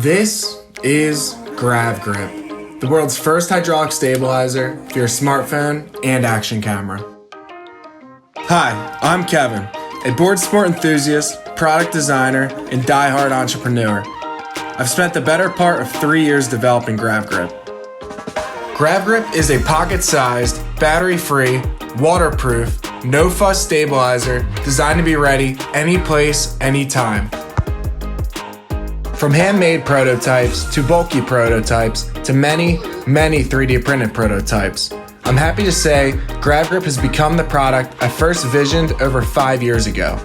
This is GravGrip, the world's first hydraulic stabilizer for your smartphone and action camera. Hi, I'm Kevin, a board sport enthusiast, product designer, and die-hard entrepreneur. I've spent the better part of 3 years developing GravGrip. GravGrip is a pocket-sized, battery-free, waterproof, no-fuss stabilizer designed to be ready any place, anytime. From handmade prototypes to bulky prototypes to many 3D printed prototypes, I'm happy to say GravGrip has become the product I first visioned over 5 years ago.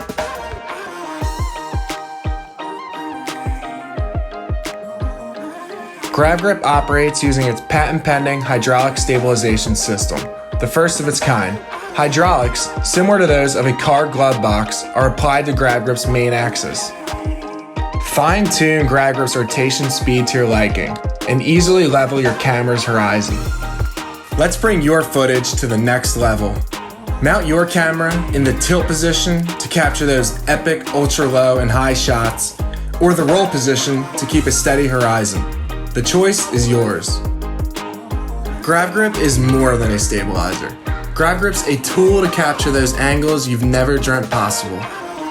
GravGrip operates using its patent-pending hydraulic stabilization system, the first of its kind. Hydraulics, similar to those of a car glove box, are applied to GravGrip's main axis. Fine-tune GravGrip's rotation speed to your liking and easily level your camera's horizon. Let's bring your footage to the next level. Mount your camera in the tilt position to capture those epic ultra-low and high shots, or the roll position to keep a steady horizon. The choice is yours. GravGrip is more than a stabilizer. GravGrip's a tool to capture those angles you've never dreamt possible.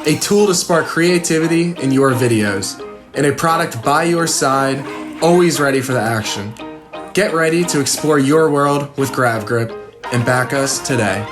A tool to spark creativity in your videos, and a product by your side, always ready for the action. Get ready to explore your world with GravGrip and back us today.